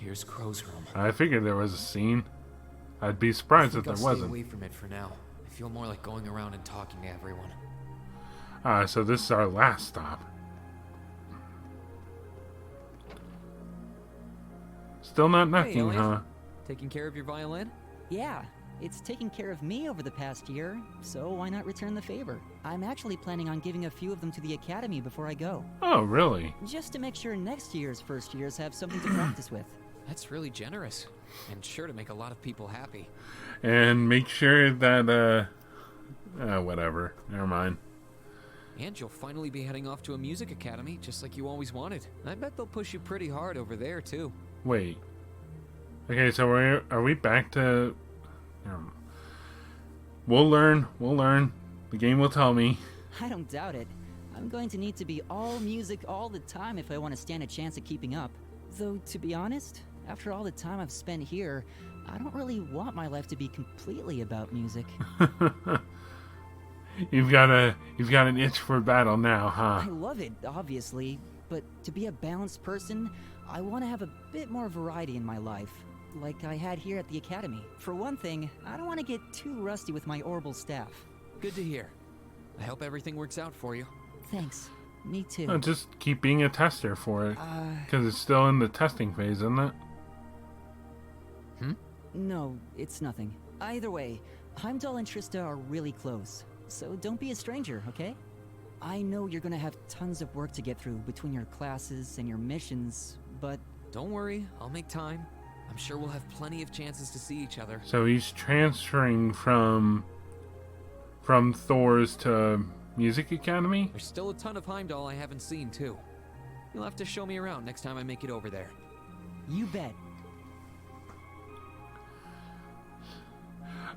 Here's Crow's room. I figured there was a scene. I'd be surprised if there I'll wasn't. stay away from it for now. I feel more like going around and talking to everyone. So this is our last stop. Still not Hey, knocking, Elliot. huh? Taking care of your violin? Yeah, it's taken care of me over the past year, so why not return the favor? I'm actually planning on giving a few of them to the academy before I go, Oh, really? just to make sure next year's first years have something to practice with. That's really generous. And sure to make a lot of people happy. And make sure that, whatever. Never mind. And you'll finally be heading off to a music academy, just like you always wanted. I bet they'll push you pretty hard over there, too. Wait. Okay, so are we back to... We'll learn. The game will tell me. I don't doubt it. I'm going to need to be all music all the time if I want to stand a chance at keeping up. Though, to be honest, after all the time I've spent here, I don't really want my life to be completely about music. You've got an itch for battle now, huh? I love it, obviously, but to be a balanced person, I want to have a bit more variety in my life, like I had here at the academy. For one thing, I don't want to get too rusty with my orbital staff. Good to hear. I hope everything works out for you. Thanks. Me too. No, just keep being a tester for it. Because it's still in the testing phase, isn't it? No, it's nothing. Either way, Heimdall and Trista are really close, so don't be a stranger, okay? I know you're gonna have tons of work to get through between your classes and your missions, but... Don't worry, I'll make time. I'm sure we'll have plenty of chances to see each other. So he's transferring from Thors to Music Academy? There's still a ton of Heimdall I haven't seen, too. You'll have to show me around next time I make it over there. You bet.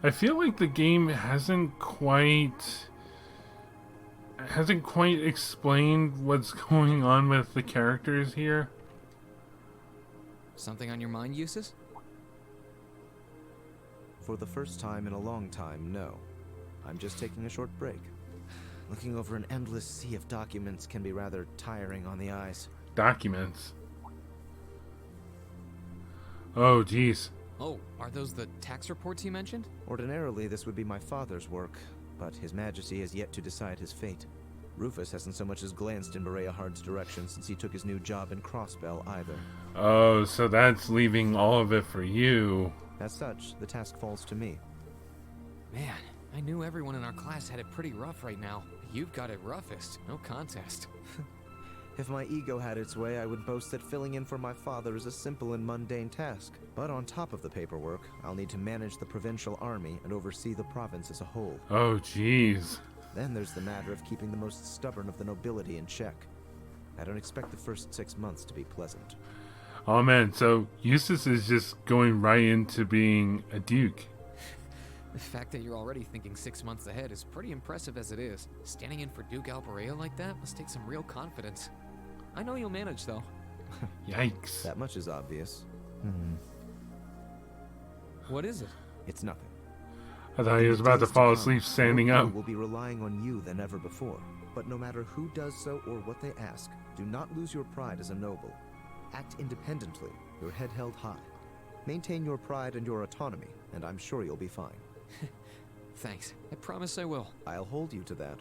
I feel like the game hasn't quite explained what's going on with the characters here. Something on your mind, Eustace? For the first time in a long time, no. I'm just taking a short break. Looking over an endless sea of documents can be rather tiring on the eyes. Documents. Oh, jeez. Oh, are those the tax reports you mentioned? Ordinarily, this would be my father's work, but His Majesty has yet to decide his fate. Rufus hasn't so much as glanced in Maria Hard's direction since he took his new job in Crossbell either. Oh, so that's leaving all of it for you. As such, the task falls to me. Man, I knew everyone in our class had it pretty rough right now. You've got it roughest. No contest. If my ego had its way, I would boast that filling in for my father is a simple and mundane task. But on top of the paperwork, I'll need to manage the provincial army and oversee the province as a whole. Oh, jeez. Then there's the matter of keeping the most stubborn of the nobility in check. I don't expect the first 6 months to be pleasant. Oh, man, so Eustace is just going right into being a duke. The fact that you're already thinking 6 months ahead is pretty impressive as it is. Standing in for Duke Alberea like that must take some real confidence. I know you'll manage, though. Yikes. That much is obvious. What is it? It's nothing. I thought he was about to fall asleep standing up. Will be relying on you than ever before. But no matter who does so or what they ask, do not lose your pride as a noble. Act independently, your head held high. Maintain your pride and your autonomy, and I'm sure you'll be fine. Thanks. I promise I will. I'll hold you to that.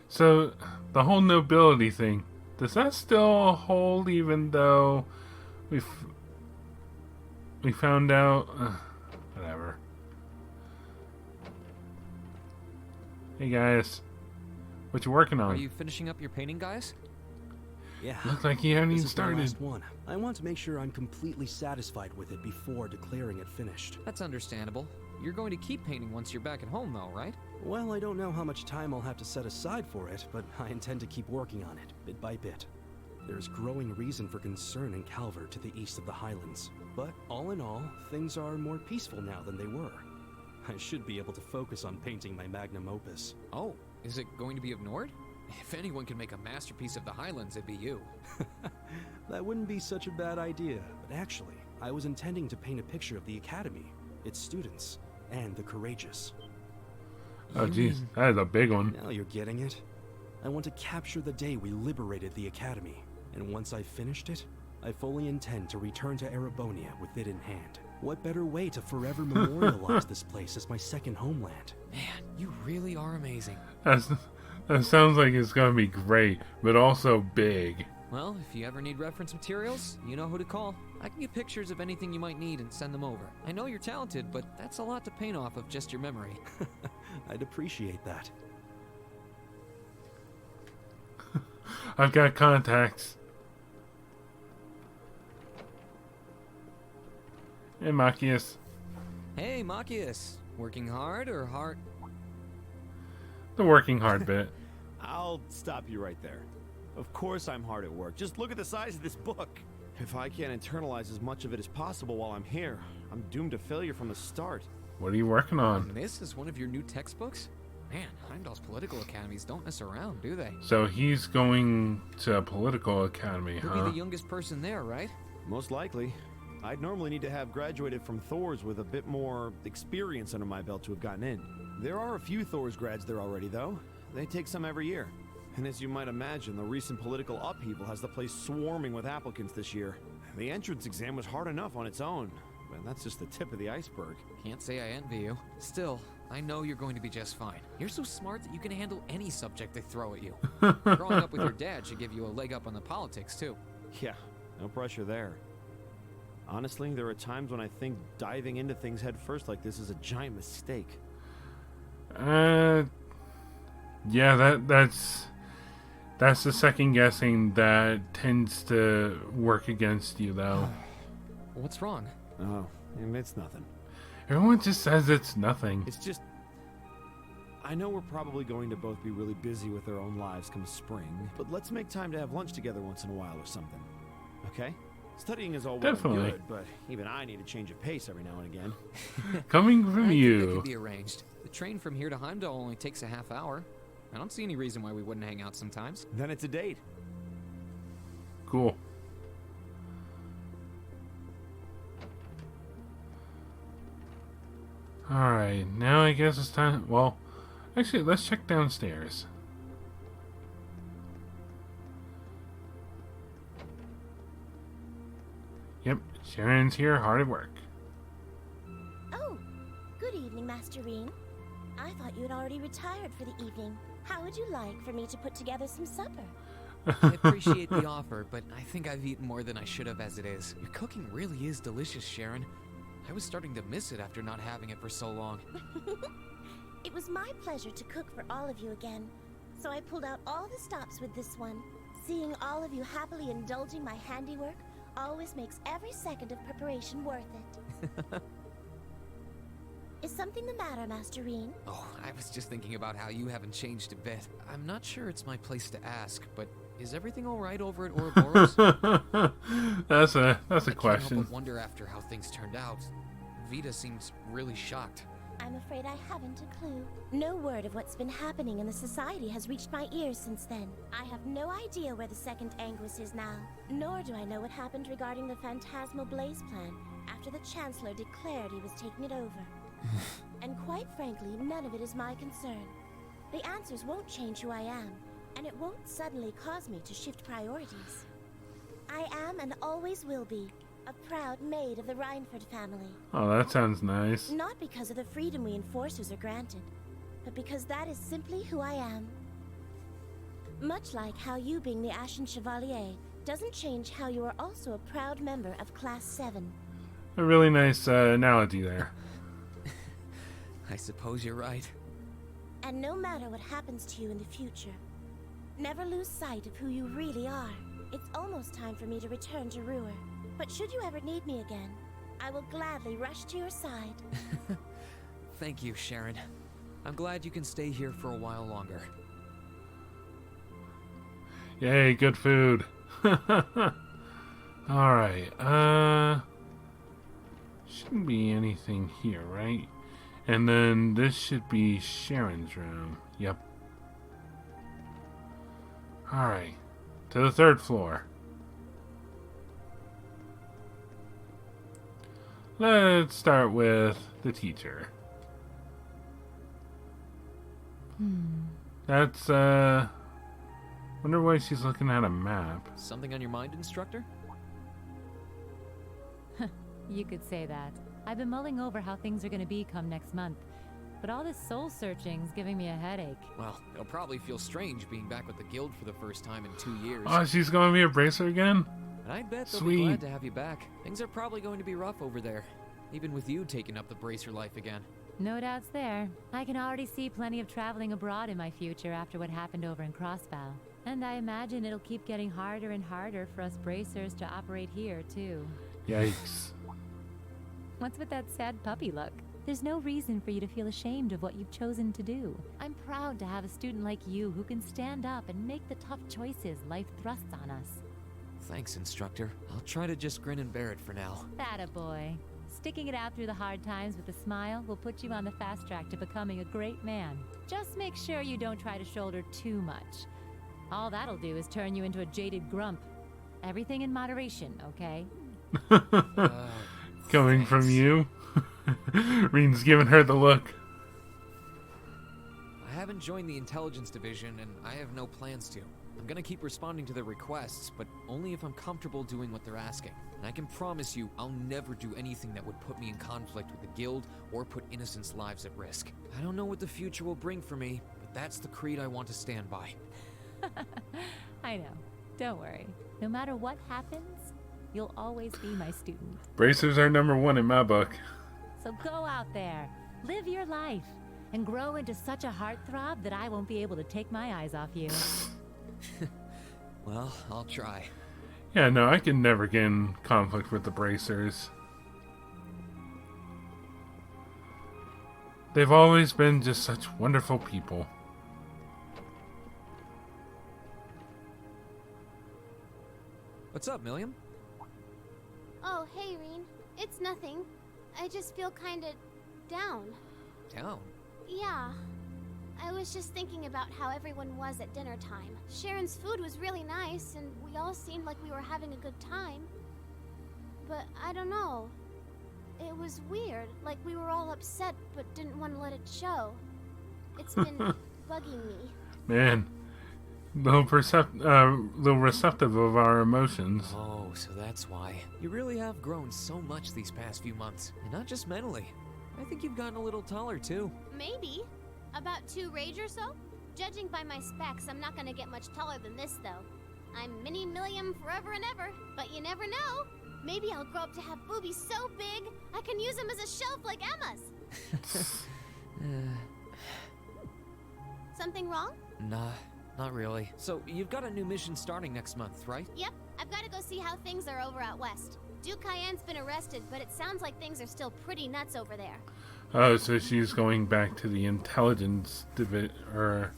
So, the whole nobility thing, does that still hold even though we found out... whatever. Hey guys, what you working on? Are you finishing up your painting, guys? Yeah. Looks like you haven't This even is the started. last one. I want to make sure I'm completely satisfied with it before declaring it finished. That's understandable. You're going to keep painting once you're back at home, though, right? Well, I don't know how much time I'll have to set aside for it, but I intend to keep working on it, bit by bit. There's growing reason for concern in Calvert to the east of the Highlands. But all in all, things are more peaceful now than they were. I should be able to focus on painting my magnum opus. Oh, is it going to be of Nord? If anyone can make a masterpiece of the Highlands, it'd be you. That wouldn't be such a bad idea, but actually, I was intending to paint a picture of the Academy, its students, and the courageous. Oh jeez, that is a big one. Now you're getting it. I want to capture the day we liberated the Academy. And once I've finished it, I fully intend to return to Erebonia with it in hand. What better way to forever memorialize this place as my second homeland? Man, you really are amazing. That sounds like it's gonna be great, but also big. Well, if you ever need reference materials, you know who to call. I can get pictures of anything you might need and send them over. I know you're talented, but that's a lot to paint off of just your memory. I'd appreciate that. I've got contacts. Hey, Machias. Hey, Machias. Working hard or hard? The working hard bit. I'll stop you right there. Of course I'm hard at work. Just look at the size of this book. If I can't internalize as much of it as possible while I'm here, I'm doomed to failure from the start. What are you working on? And this is one of your new textbooks? Man, Heimdall's political academies don't mess around, do they? So he's going to a political academy, You'll huh? be the youngest person there, right? Most likely. I'd normally need to have graduated from Thors with a bit more experience under my belt to have gotten in. There are a few Thors grads there already, though. They take some every year. And as you might imagine, the recent political upheaval has the place swarming with applicants this year. The entrance exam was hard enough on its own, but that's just the tip of the iceberg. Can't say I envy you. Still, I know you're going to be just fine. You're so smart that you can handle any subject they throw at you. Growing up with your dad should give you a leg up on the politics, too. Yeah, no pressure there. Honestly, there are times when I think diving into things head first like this is a giant mistake. Yeah, that's the second guessing that tends to work against you, though. What's wrong? Oh, it's nothing. Everyone just says it's nothing. It's just... I know we're probably going to both be really busy with our own lives come spring, but let's make time to have lunch together once in a while or something. Okay? Studying is all well and Definitely. good, but even I need a change of pace every now and again. Coming I from think that you. could be arranged. The train from here to Heimdall only takes a half hour. I don't see any reason why we wouldn't hang out sometimes. Then it's a date. Cool. Alright, now I guess it's time. Well, actually, let's check downstairs. Yep, Sharon's here, hard at work. Oh, good evening, Master Reen. I thought you had already retired for the evening. How would you like for me to put together some supper? I appreciate the offer, but I think I've eaten more than I should have as it is. Your cooking really is delicious, Sharon. I was starting to miss it after not having it for so long. It was my pleasure to cook for all of you again, so I pulled out all the stops with this one. Seeing all of you happily indulging my handiwork always makes every second of preparation worth it. Is something the matter, Master Reen? Oh, I was just thinking about how you haven't changed a bit. I'm not sure it's my place to ask, but is everything all right over at Ouroboros? That's a I can't question. help but wonder after how things turned out. Vita seems really shocked. I'm afraid I haven't a clue. No word of what's been happening in the society has reached my ears since then. I have no idea where the second Anguis is now, nor do I know what happened regarding the Phantasmal Blaze plan after the Chancellor declared he was taking it over. And quite frankly, none of it is my concern. The answers won't change who I am, and it won't suddenly cause me to shift priorities. I am and always will be a proud maid of the Reinford family. Oh, that sounds nice. Not because of the freedom we enforcers are granted, but because that is simply who I am. Much like how you being the Ashen Chevalier doesn't change how you are also a proud member of Class VII. A really nice analogy there. I suppose you're right. And no matter what happens to you in the future, never lose sight of who you really are. It's almost time for me to return to Ruhr. But should you ever need me again, I will gladly rush to your side. Thank you, Sharon. I'm glad you can stay here for a while longer. Yay, good food. Alright, shouldn't be anything here, right? And then this should be Sharon's room. Yep. Alright, to the third floor. Let's start with the teacher. That's, Wonder why she's looking at a map. Something on your mind, instructor? You could say that. I've been mulling over how things are going to be come next month. But all this soul searching's giving me a headache. Well, it'll probably feel strange being back with the guild for the first time in 2 years. Oh, she's going to be a bracer again? And I bet they'll Sweet. be glad to have you back. Things are probably going to be rough over there, even with you taking up the bracer life again. No doubts there. I can already see plenty of traveling abroad in my future after what happened over in Crossbow. And I imagine it'll keep getting harder and harder for us bracers to operate here, too. Yikes. What's with that sad puppy look? There's no reason for you to feel ashamed of what you've chosen to do. I'm proud to have a student like you who can stand up and make the tough choices life thrusts on us. Thanks, instructor. I'll try to just grin and bear it for now. Attaboy. Sticking it out through the hard times with a smile will put you on the fast track to becoming a great man. Just make sure you don't try to shoulder too much. All that'll do is turn you into a jaded grump. Everything in moderation, okay? Coming from you? Reen's giving her the look. I haven't joined the intelligence division, and I have no plans to. I'm gonna keep responding to their requests, but only if I'm comfortable doing what they're asking. And I can promise you, I'll never do anything that would put me in conflict with the guild or put innocents' lives at risk. I don't know what the future will bring for me, but that's the creed I want to stand by. I know. Don't worry. No matter what happens, you'll always be my student. Bracers are number one in my book. So go out there, live your life, and grow into such a heartthrob that I won't be able to take my eyes off you. Well, I'll try. Yeah, no, I can never get in conflict with the bracers. They've always been just such wonderful people. What's up, Milliam? Oh, hey, Reen. It's nothing. I just feel kinda down. Down? Yeah. I was just thinking about how everyone was at dinner time. Sharon's food was really nice, and we all seemed like we were having a good time. But I don't know. It was weird, like we were all upset but didn't want to let it show. It's been bugging me. Man, little receptive of our emotions. Oh, so that's why. You really have grown so much these past few months, and not just mentally. I think you've gotten a little taller, too. Maybe. About 2 rage or so? Judging by my specs, I'm not gonna get much taller than this, though. I'm Mini Milliam forever and ever, but you never know. Maybe I'll grow up to have boobies so big, I can use them as a shelf like Emma's. Something wrong? Nah, not really. So, you've got a new mission starting next month, right? Yep, I've gotta go see how things are over out west. Duke Cayenne's been arrested, but it sounds like things are still pretty nuts over there. Oh, so she's going back to the intelligence division, or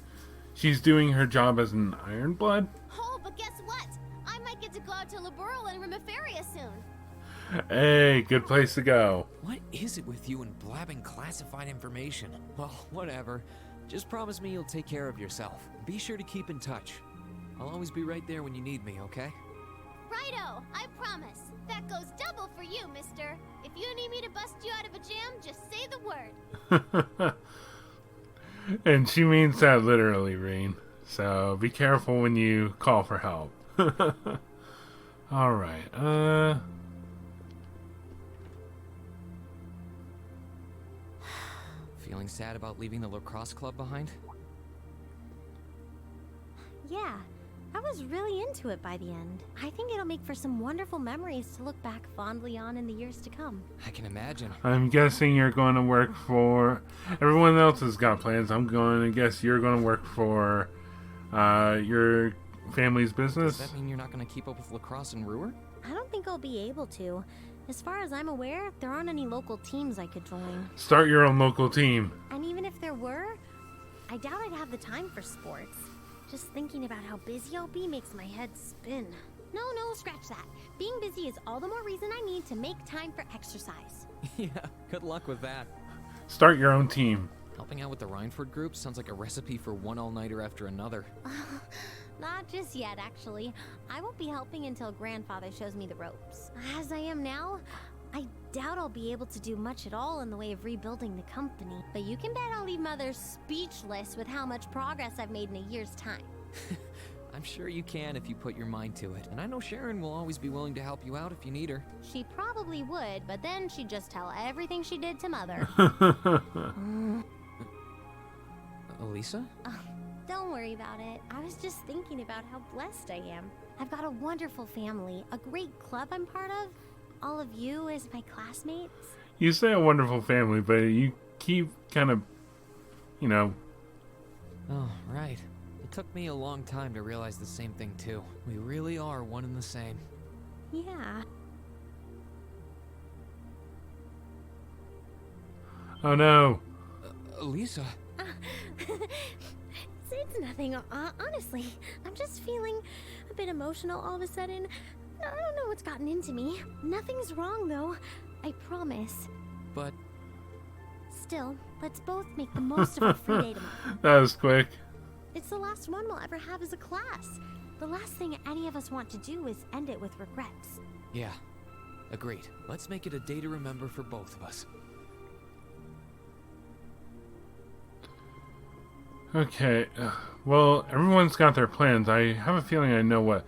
she's doing her job as an Ironblood? Oh, but guess what? I might get to go out to Liberal and Rimiferia soon. Hey, good place to go. What is it with you and blabbing classified information? Well, whatever. Just promise me you'll take care of yourself. Be sure to keep in touch. I'll always be right there when you need me, okay? Righto, I promise. That goes double for you, mister. If you need me to bust you out of a jam, just say the word. And she means that literally, Reen. So be careful when you call for help. Alright, Feeling sad about leaving the lacrosse club behind? Yeah, I was really into it by the end. I think it'll make for some wonderful memories to look back fondly on in the years to come. I can imagine. I'm guessing you're going to work for... Everyone else has got plans. I'm going to guess you're going to work for your family's business? Does that mean you're not going to keep up with lacrosse and Ruhr? I don't think I'll be able to. As far as I'm aware, there aren't any local teams I could join. Start your own local team. And even if there were, I doubt I'd have the time for sports. Just thinking about how busy I'll be makes my head spin. No, scratch that. Being busy is all the more reason I need to make time for exercise. Yeah, good luck with that. Start your own team. Helping out with the Rhineford group sounds like a recipe for one all-nighter after another. Not just yet, actually. I won't be helping until Grandfather shows me the ropes. As I am now, I doubt I'll be able to do much at all in the way of rebuilding the company. But you can bet I'll leave Mother speechless with how much progress I've made in a year's time. I'm sure you can if you put your mind to it. And I know Sharon will always be willing to help you out if you need her. She probably would, but then she'd just tell everything she did to Mother. Elisa? Don't worry about it. I was just thinking about how blessed I am. I've got a wonderful family, a great club I'm part of, all of you as my classmates. You say a wonderful family, but you keep kind of, you know... Oh, right. It took me a long time to realize the same thing, too. We really are one and the same. Yeah. Oh no. Elisa? It's nothing, honestly. I'm just feeling a bit emotional all of a sudden. I don't know what's gotten into me. Nothing's wrong, though. I promise. But... Still, let's both make the most of our free day tomorrow. That was quick. It's the last one we'll ever have as a class. The last thing any of us want to do is end it with regrets. Yeah. Agreed. Let's make it a day to remember for both of us. Okay, well, everyone's got their plans. I have a feeling I know what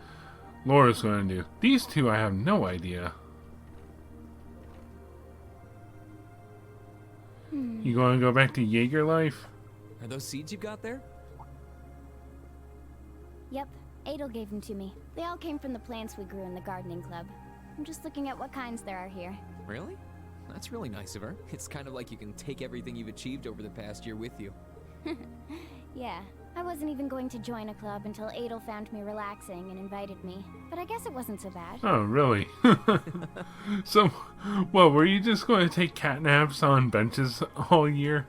Laura's going to do. These two, I have no idea. You going to go back to Jaeger life? Are those seeds you got there? Yep, Adel gave them to me. They all came from the plants we grew in the gardening club. I'm just looking at what kinds there are here. Really? That's really nice of her. It's kind of like you can take everything you've achieved over the past year with you. Yeah, I wasn't even going to join a club until Adel found me relaxing and invited me. But I guess it wasn't so bad. Oh, really? So, what, were you just going to take cat naps on benches all year?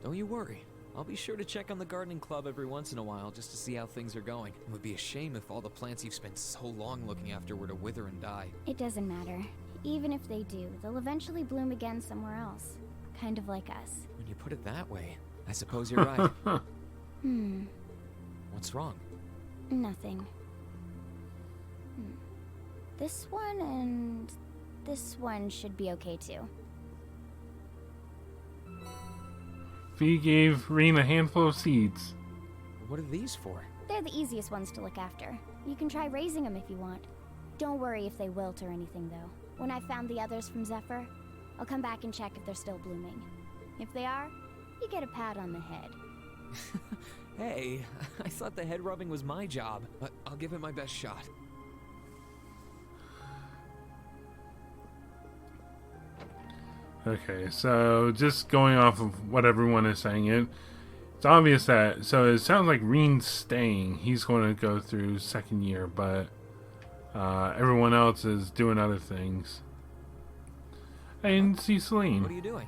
Don't you worry. I'll be sure to check on the gardening club every once in a while just to see how things are going. It would be a shame if all the plants you've spent so long looking after were to wither and die. It doesn't matter. Even if they do, they'll eventually bloom again somewhere else. Kind of like us. When you put it that way, I suppose you're right. What's wrong? Nothing. This one and this one should be okay too. Fee gave Reen a handful of seeds. What are these for? They're the easiest ones to look after. You can try raising them if you want. Don't worry if they wilt or anything though. When I found the others from Zephyr, I'll come back and check if they're still blooming. If they are, you get a pat on the head. Hey, I thought the head rubbing was my job, but I'll give it my best shot. Okay, so just going off of what everyone is saying, it's obvious that, so it sounds like Reen's staying. He's going to go through second year, but everyone else is doing other things. I didn't see Celine. What are you doing?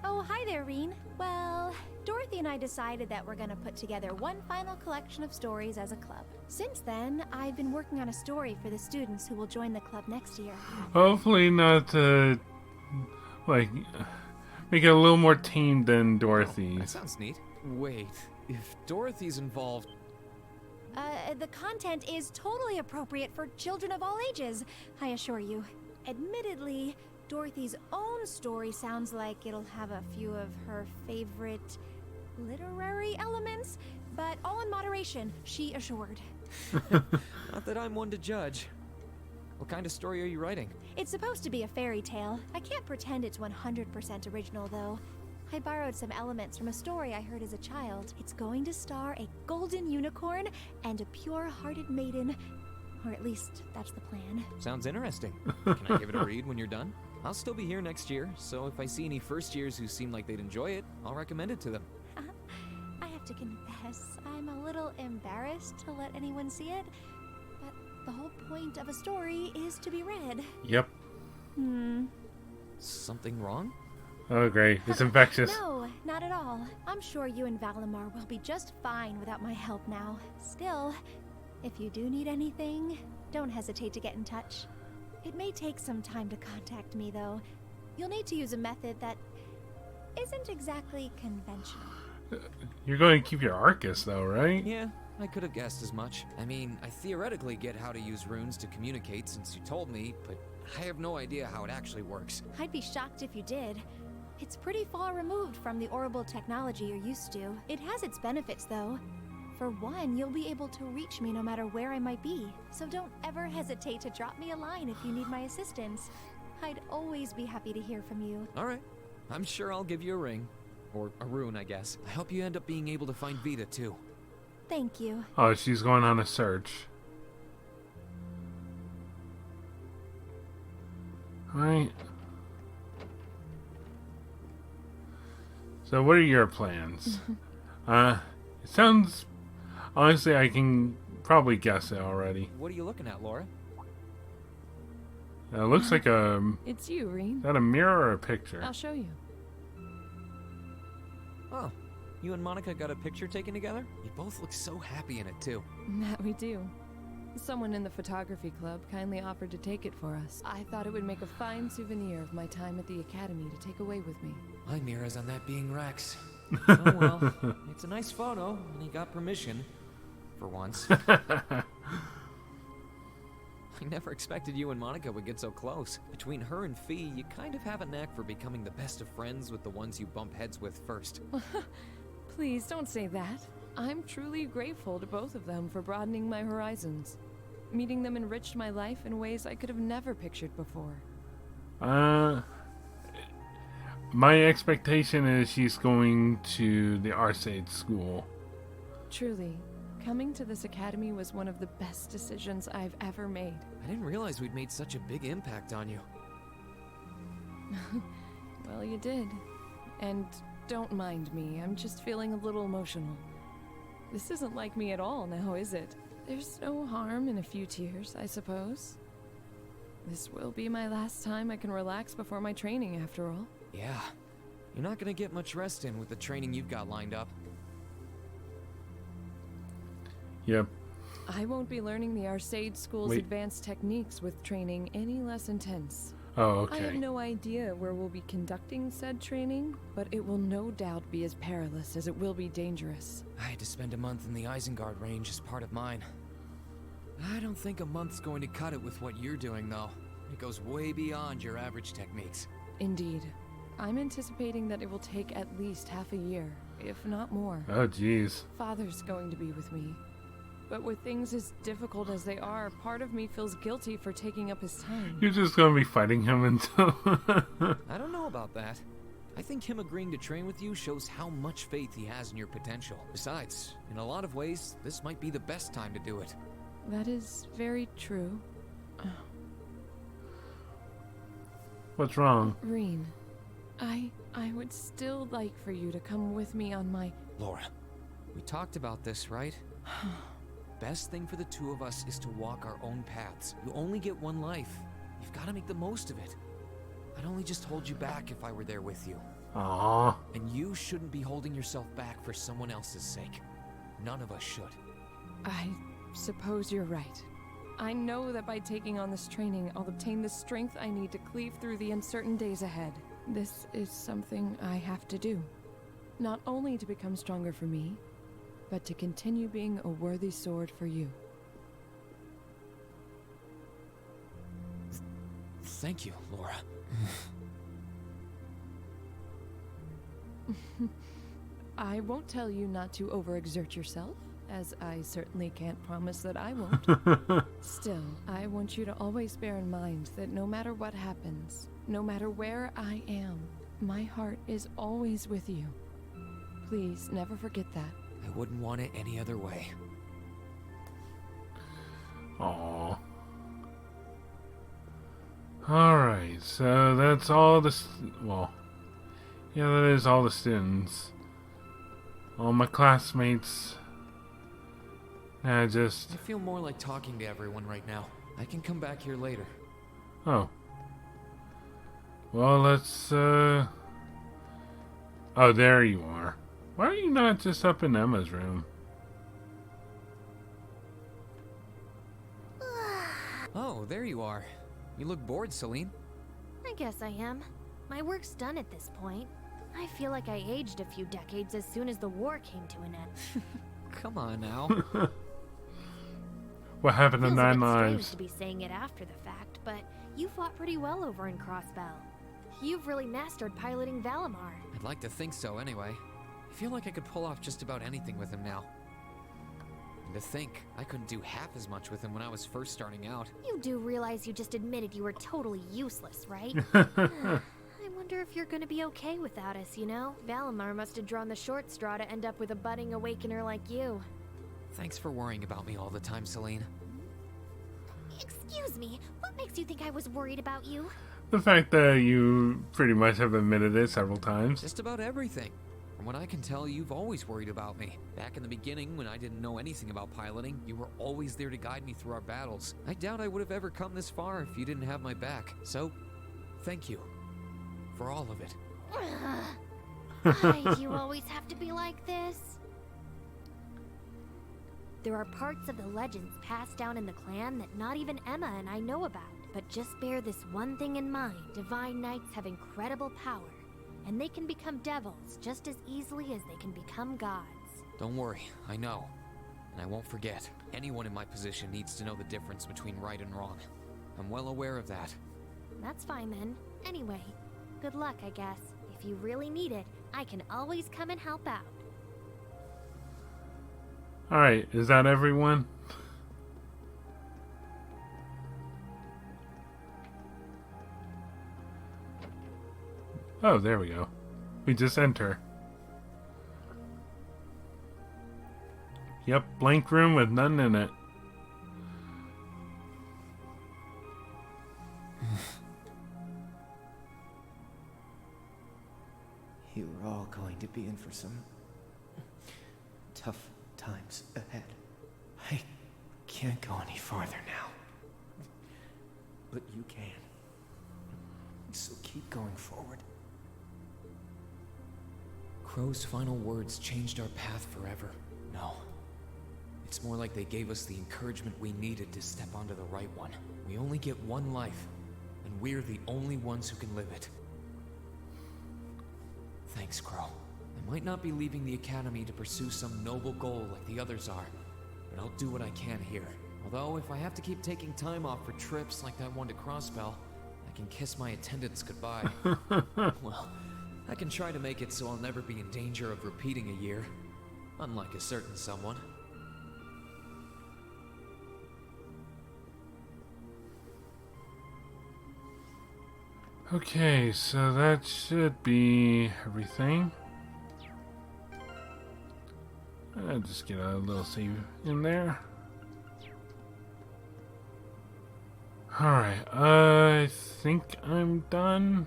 Oh, hi there, Reen. Well, Dorothy and I decided that we're gonna put together one final collection of stories as a club. Since then, I've been working on a story for the students who will join the club next year. Hopefully not to, like, make it a little more tame than Dorothy's. That sounds neat. Wait, if Dorothy's involved... The content is totally appropriate for children of all ages, I assure you. Admittedly, Dorothy's own story sounds like it'll have a few of her favorite literary elements, but all in moderation, she assured. Not that I'm one to judge. What kind of story are you writing? It's supposed to be a fairy tale. I can't pretend it's 100% original, though. I borrowed some elements from a story I heard as a child. It's going to star a golden unicorn and a pure-hearted maiden. Or at least, that's the plan. Sounds interesting. Can I give it a read when you're done? I'll still be here next year, so if I see any first years who seem like they'd enjoy it, I'll recommend it to them. I have to confess, I'm a little embarrassed to let anyone see it, but the whole point of a story is to be read. Yep. Something wrong? Oh, great. It's infectious. No, not at all. I'm sure you and Valimar will be just fine without my help now. Still, if you do need anything, don't hesitate to get in touch. It may take some time to contact me, though. You'll need to use a method that isn't exactly conventional. You're going to keep your Arcus, though, right? Yeah, I could have guessed as much. I mean, I theoretically get how to use runes to communicate since you told me, but I have no idea how it actually works. I'd be shocked if you did. It's pretty far removed from the orbital technology you're used to. It has its benefits, though. For one, you'll be able to reach me no matter where I might be. So don't ever hesitate to drop me a line if you need my assistance. I'd always be happy to hear from you. Alright. I'm sure I'll give you a ring. Or a rune, I guess. I hope you end up being able to find Vita, too. Thank you. Oh, she's going on a search. Alright. So what are your plans? It sounds... Honestly, I can probably guess it already. What are you looking at, Laura? It looks like a... It's you, Reen. Is that a mirror or a picture? I'll show you. Oh, you and Monica got a picture taken together? You both look so happy in it, too. That we do. Someone in the photography club kindly offered to take it for us. I thought it would make a fine souvenir of my time at the academy to take away with me. My mirror's on that being Rex. Oh well, it's a nice photo, and he got permission. For once. I never expected you and Monica would get so close. Between her and Fee, you kind of have a knack for becoming the best of friends with the ones you bump heads with first. Please don't say that. I'm truly grateful to both of them for broadening my horizons. Meeting them enriched my life in ways I could have never pictured before. My expectation is she's going to the Arcade school. Truly, coming to this academy was one of the best decisions I've ever made. I didn't realize we'd made such a big impact on you. Well, you did. And don't mind me, I'm just feeling a little emotional. This isn't like me at all now, is it? There's no harm in a few tears, I suppose. This will be my last time I can relax before my training, after all. Yeah. You're not gonna get much rest in with the training you've got lined up. Yep. I won't be learning the Arcade School's advanced techniques with training any less intense. Oh, okay. I have no idea where we'll be conducting said training, but it will no doubt be as perilous as it will be dangerous. I had to spend a month in the Isengard range as part of mine. I don't think a month's going to cut it with what you're doing, though. It goes way beyond your average techniques. Indeed. I'm anticipating that it will take at least half a year, if not more. Oh, jeez. Father's going to be with me. But with things as difficult as they are, part of me feels guilty for taking up his time. You're just going to be fighting him until... I don't know about that. I think him agreeing to train with you shows how much faith he has in your potential. Besides, in a lot of ways, this might be the best time to do it. That is very true. What's wrong? Reen, I would still like for you to come with me on my... Laura, we talked about this, right? Best thing for the two of us is to walk our own paths. You only get one life. You've got to make the most of it. I'd only just hold you back if I were there with you. Aww. And you shouldn't be holding yourself back for someone else's sake. None of us should. I suppose you're right. I know that by taking on this training, I'll obtain the strength I need to cleave through the uncertain days ahead. This is something I have to do. Not only to become stronger for me, but to continue being a worthy sword for you. Thank you, Laura. I won't tell you not to overexert yourself, as I certainly can't promise that I won't. Still, I want you to always bear in mind that no matter what happens, no matter where I am, my heart is always with you. Please never forget that. I wouldn't want it any other way. Aww. Alright, so that's all the... Well, yeah, that is all the students. All my classmates. I feel more like talking to everyone right now. I can come back here later. Oh. Well, let's, Oh, there you are. Why are you not just up in Emma's room? Oh, there you are. You look bored, Celine. I guess I am. My work's done at this point. I feel like I aged a few decades as soon as the war came to an end. Come on now. What happened to Feels 9 a bit lives? strange to be saying it after the fact, but you fought pretty well over in Crossbell. You've really mastered piloting Valimar. I'd like to think so anyway. I feel like I could pull off just about anything with him now. And to think, I couldn't do half as much with him when I was first starting out. You do realize you just admitted you were totally useless, right? I wonder if you're gonna be okay without us, you know? Valimar must have drawn the short straw to end up with a budding awakener like you. Thanks for worrying about me all the time, Celine. Excuse me, what makes you think I was worried about you? The fact that you pretty much have admitted it several times. Just about everything. From what I can tell, you've always worried about me. Back in the beginning, when I didn't know anything about piloting, you were always there to guide me through our battles. I doubt I would have ever come this far if you didn't have my back. So, thank you. For all of it. Why do you always have to be like this? There are parts of the legends passed down in the clan that not even Emma and I know about. But just bear this one thing in mind. Divine Knights have incredible power, and they can become devils just as easily as they can become gods. Don't worry, I know. And I won't forget. Anyone in my position needs to know the difference between right and wrong. I'm well aware of that. That's fine then. Anyway, good luck, I guess. If you really need it, I can always come and help out. Alright, is that everyone? Oh, there we go. We just enter. Yep, blank room with nothing in it. You are all going to be in for some tough times ahead. I can't go any farther now. But you can. So keep going forward. Crow's final words changed our path forever. No. It's more like they gave us the encouragement we needed to step onto the right one. We only get one life, and we're the only ones who can live it. Thanks, Crow. I might not be leaving the Academy to pursue some noble goal like the others are, but I'll do what I can here. Although, if I have to keep taking time off for trips like that one to Crossbell, I can kiss my attendants goodbye. Well, I can try to make it so I'll never be in danger of repeating a year. Unlike a certain someone. Okay, so that should be everything. I'll just get a little save in there. Alright, I think I'm done.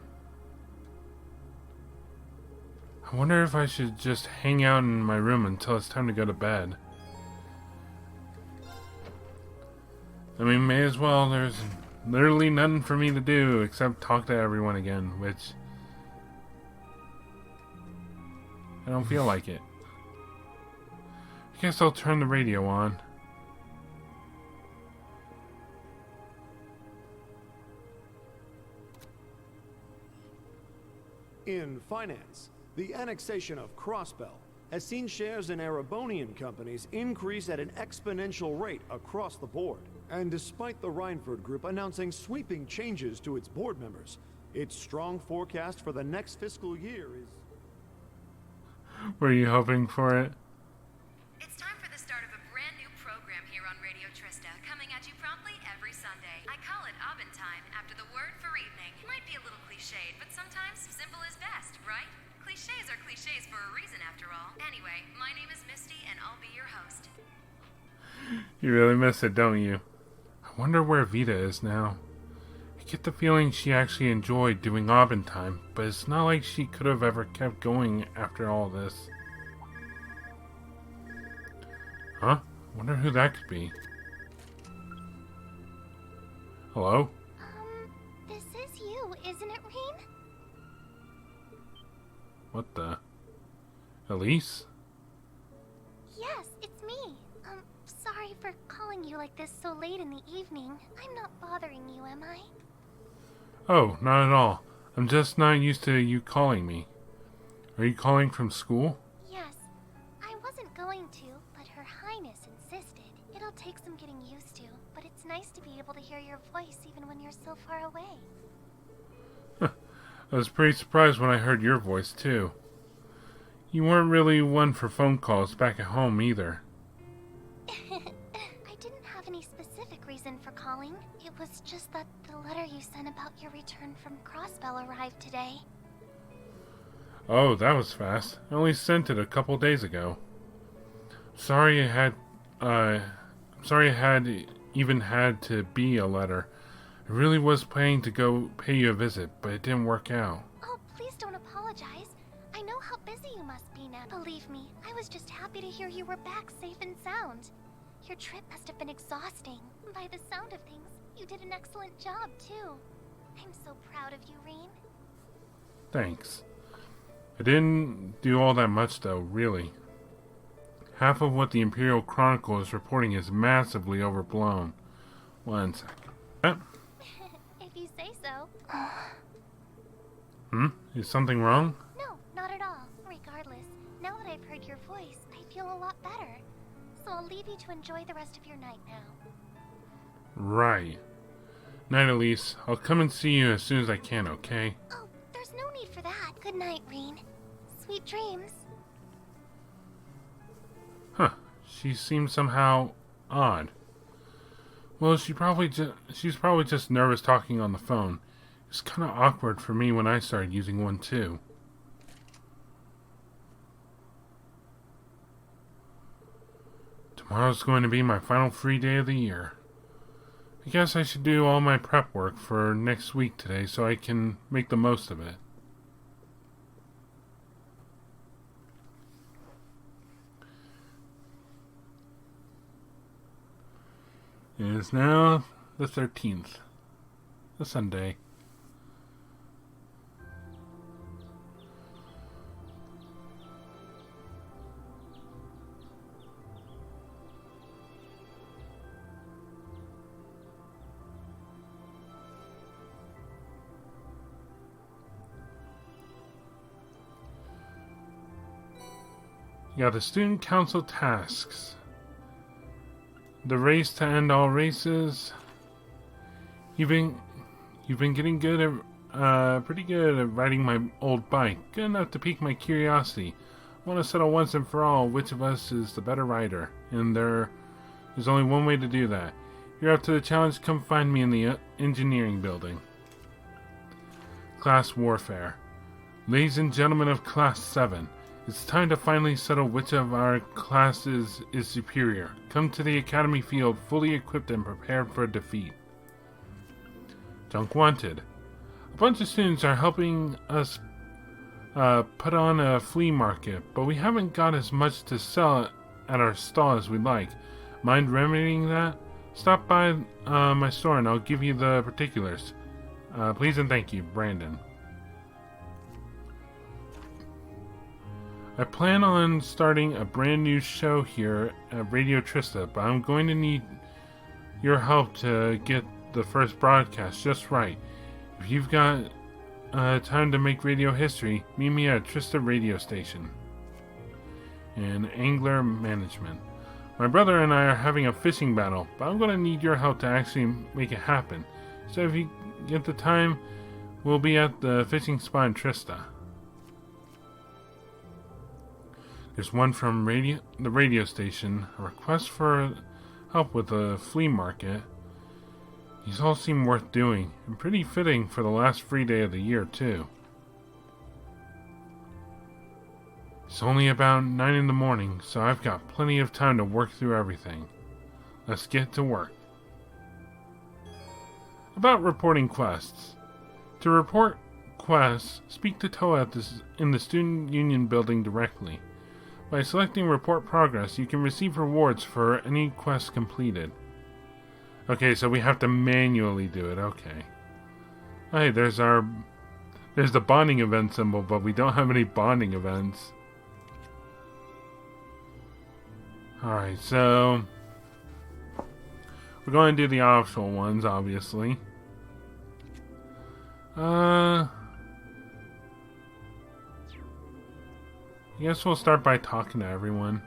I wonder if I should just hang out in my room until it's time to go to bed. I mean, may as well. There's literally nothing for me to do except talk to everyone again, which I don't feel like it. I guess I'll turn the radio on. In finance, the annexation of Crossbell has seen shares in Erebonian companies increase at an exponential rate across the board. And despite the Reinford Group announcing sweeping changes to its board members, its strong forecast for the next fiscal year is... Were you hoping for it? It's time for the start of a brand new program here on Radio Trista, coming at you promptly every Sunday. I call it Abend Time, after the word for evening. Might be a little cliched, but sometimes simple is best, right? Clichés are clichés for a reason, after all. Anyway, my name is Misty, and I'll be your host. You really miss it, don't you? I wonder where Vita is now. I get the feeling she actually enjoyed doing Abend Time, but it's not like she could have ever kept going after all this. Huh? Wonder who that could be. Hello? This is you, isn't it, Reen? What the? Elise? Yes, it's me. Sorry for calling you like this so late in the evening. I'm not bothering you, am I? Oh, not at all. I'm just not used to you calling me. Are you calling from school? Yes. I wasn't going to, but Her Highness insisted. It'll take some getting used to, but it's nice to be able to hear your voice even when you're so far away. I was pretty surprised when I heard your voice, too. You weren't really one for phone calls back at home, either. I didn't have any specific reason for calling. It was just that the letter you sent about your return from Crossbell arrived today. Oh, that was fast. I only sent it a couple days ago. Sorry it had even had to be a letter. I really was planning to go pay you a visit, but it didn't work out. Oh, please don't apologize. I know how busy you must be now. Believe me, I was just happy to hear you were back safe and sound. Your trip must have been exhausting. By the sound of things, you did an excellent job, too. I'm so proud of you, Reen. Thanks. I didn't do all that much, though, really. Half of what the Imperial Chronicle is reporting is massively overblown. One second. If you say so. Is something wrong? No, not at all. Regardless, now that I've heard your voice, I feel a lot better. So I'll leave you to enjoy the rest of your night now. Right. Night, Elise. I'll come and see you as soon as I can, okay? Oh, there's no need for that. Good night, Reen. Sweet dreams. Huh. She seems somehow odd. Well, she's probably just nervous talking on the phone. It's kind of awkward for me when I started using one too. Tomorrow's going to be my final free day of the year. I guess I should do all my prep work for next week today so I can make the most of it. It is now the 13th, the Sunday. You got the Student Council tasks. The race to end all races. You've been getting good at pretty good at riding my old bike. Good enough to pique my curiosity. I want to settle once and for all which of us is the better rider, and there's only one way to do that. If you're up to the challenge, come find me in the engineering building. Class Warfare. Ladies and gentlemen of Class 7, it's time to finally settle which of our classes is superior. Come to the academy field fully equipped and prepared for defeat. Junk Wanted. A bunch of students are helping us put on a flea market, but we haven't got as much to sell at our stall as we'd like. Mind remedying that? Stop by my store and I'll give you the particulars. Please and thank you, Brandon. I plan on starting a brand new show here at Radio Trista, but I'm going to need your help to get the first broadcast just right. If you've got time to make radio history, meet me at Trista Radio Station. And Angler Management. My brother and I are having a fishing battle, but I'm going to need your help to actually make it happen. So if you get the time, we'll be at the fishing spot in Trista. There's one from the radio station, a request for help with the flea market. These all seem worth doing, and pretty fitting for the last free day of the year, too. It's only about 9 in the morning, so I've got plenty of time to work through everything. Let's get to work. About reporting quests. To report quests, speak to Toa in the Student Union building directly. By selecting Report Progress, you can receive rewards for any quest completed. Okay, so we have to manually do it, okay. Hey, there's the bonding event symbol, but we don't have any bonding events. Alright, so we're going to do the optional ones, obviously. I guess we'll start by talking to everyone.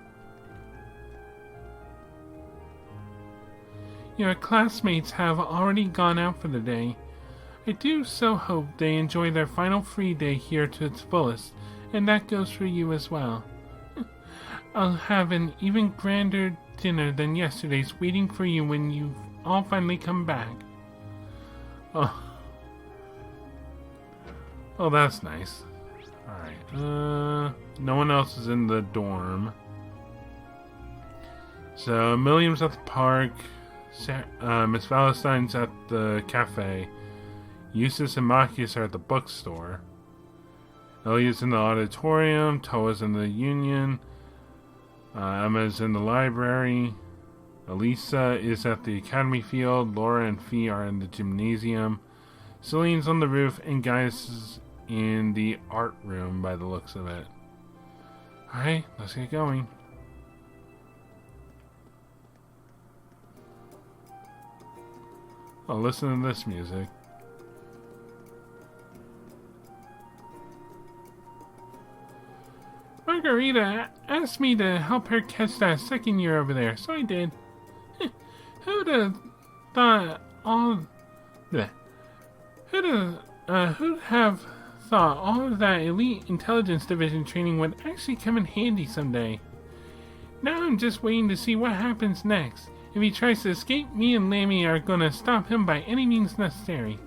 Your classmates have already gone out for the day. I do so hope they enjoy their final free day here to its fullest, and that goes for you as well. I'll have an even grander dinner than yesterday's waiting for you when you all finally come back. Oh. Oh, that's nice. Alright, no one else is in the dorm. So, Milliam's at the park, Miss Valentine's at the cafe, Eustace and Machias are at the bookstore, Elliot's in the auditorium, Toa's in the union, Emma's in the library, Elisa is at the academy field, Laura and Fee are in the gymnasium, Celine's on the roof, and Gaius is in the art room by the looks of it. Alright, let's get going. Oh, listen to this music. Margarita asked me to help her catch that second year over there, so I did. Who'd have thought all... Who'd have thought all of that elite intelligence division training would actually come in handy someday? Now I'm just waiting to see what happens next. If he tries to escape, me and Lammy are gonna stop him by any means necessary.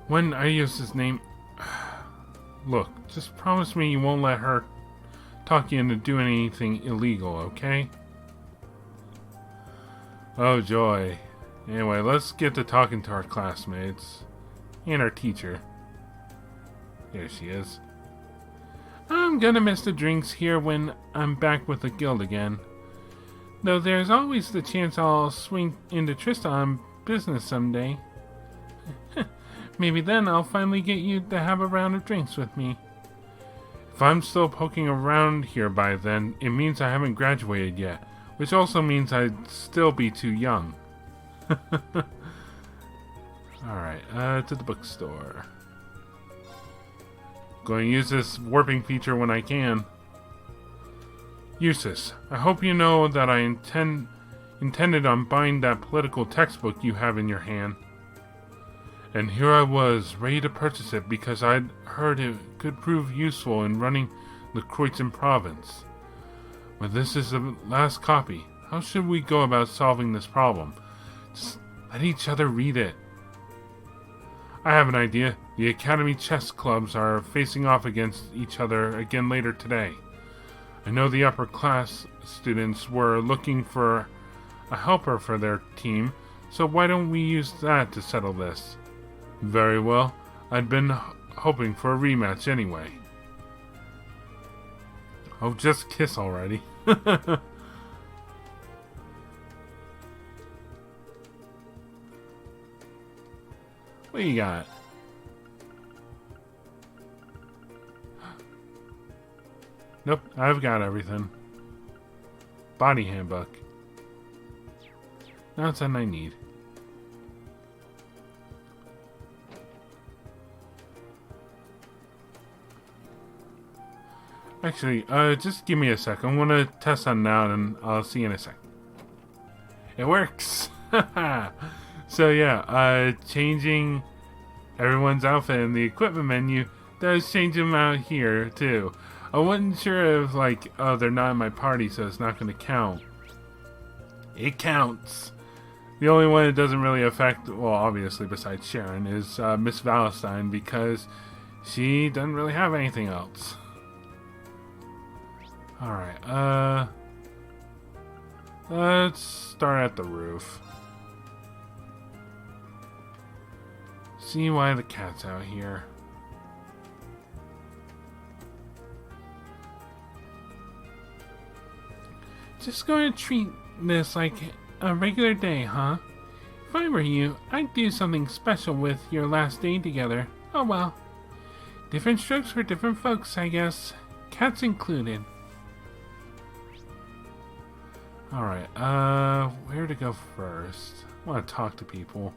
When I use his name... Look, just promise me you won't let her talk you into doing anything illegal, okay? Oh, joy. Anyway, let's get to talking to our classmates. And our teacher. There she is. I'm gonna miss the drinks here when I'm back with the guild again. Though there's always the chance I'll swing into Trista on business someday. Maybe then I'll finally get you to have a round of drinks with me. If I'm still poking around here by then, it means I haven't graduated yet, which also means I'd still be too young. Alright, to the bookstore. Going to use this warping feature when I can. Eustace, I hope you know that I intended on buying that political textbook you have in your hand. And here I was, ready to purchase it because I'd heard it could prove useful in running the Kreutzen province. But this is the last copy. How should we go about solving this problem? Just let each other read it. I have an idea. The Academy chess clubs are facing off against each other again later today. I know the upper class students were looking for a helper for their team, so why don't we use that to settle this? Very well. I'd been hoping for a rematch anyway. Oh, just kiss already. What do you got? Nope, I've got everything. Body handbook. That's something I need. Actually, just give me a sec. I'm gonna test on now, and I'll see you in a sec. It works! So yeah, changing everyone's outfit in the equipment menu does change them out here, too. I wasn't sure if, like, oh, they're not in my party, so it's not gonna count. It counts! The only one it doesn't really affect, well, obviously, besides Sharon, is Miss Valentine, because she doesn't really have anything else. Alright, let's start at the roof. See why the cat's out here. Just going to treat this like a regular day, huh? If I were you, I'd do something special with your last day together. Oh well. Different strokes for different folks, I guess. Cats included. Alright, where to go first? I want to talk to people.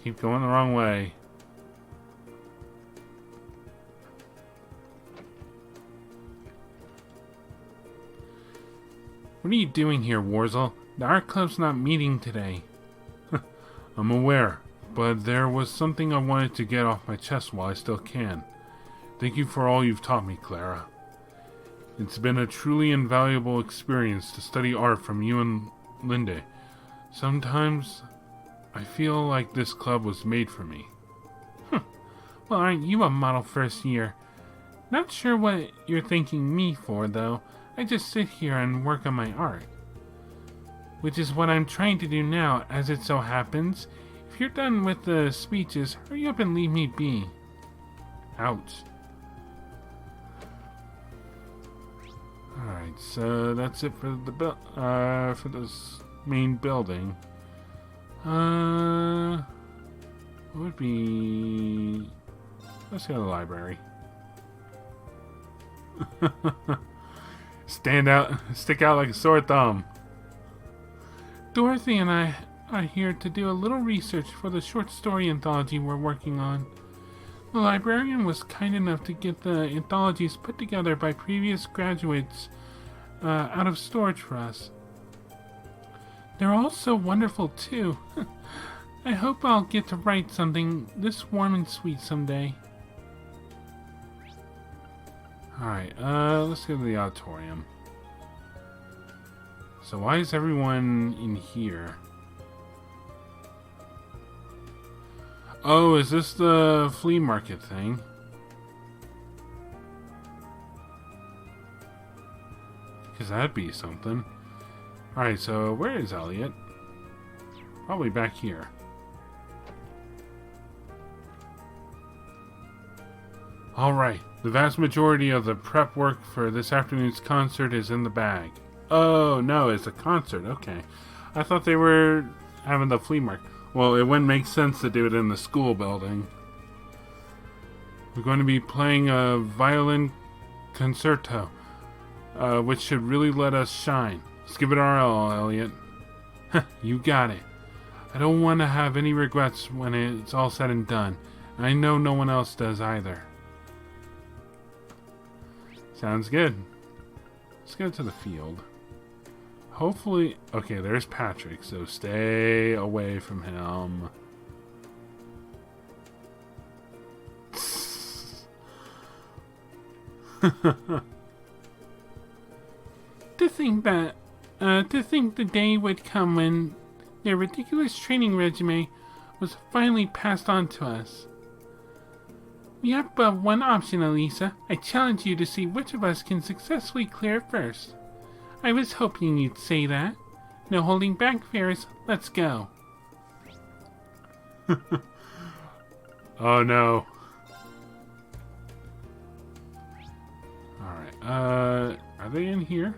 Keep going the wrong way. What are you doing here, Warzel? The art club's not meeting today. I'm aware, but there was something I wanted to get off my chest while I still can. Thank you for all you've taught me, Clara. It's been a truly invaluable experience to study art from you and Linde. Sometimes I feel like this club was made for me. Well, aren't you a model first year? Not sure what you're thanking me for, though. I just sit here and work on my art. Which is what I'm trying to do now, as it so happens. If you're done with the speeches, hurry up and leave me be. Ouch. Alright, so that's it for the for this main building. What would be... Let's go to the library. Stick out like a sore thumb. Dorothy and I are here to do a little research for the short story anthology we're working on. The librarian was kind enough to get the anthologies put together by previous graduates out of storage for us. They're all so wonderful, too. I hope I'll get to write something this warm and sweet someday. Alright, let's go to the auditorium. So why is everyone in here? Oh, is this the flea market thing? Because that'd be something. Alright, so where is Elliot? Probably back here. Alright, the vast majority of the prep work for this afternoon's concert is in the bag. Oh, no, it's a concert. Okay. I thought they were having the flea market. Well, it wouldn't make sense to do it in the school building. We're going to be playing a violin concerto, which should really let us shine. Let's give it our all, Elliot. You got it. I don't want to have any regrets when it's all said and done. I know no one else does either. Sounds good. Let's go to the field. Hopefully... Okay, there's Patrick, so stay away from him. To think the day would come when their ridiculous training regimen was finally passed on to us. We have but one option, Elisa. I challenge you to see which of us can successfully clear it first. I was hoping you'd say that. No holding back, Ferris. Let's go. Oh no. Alright, are they in here?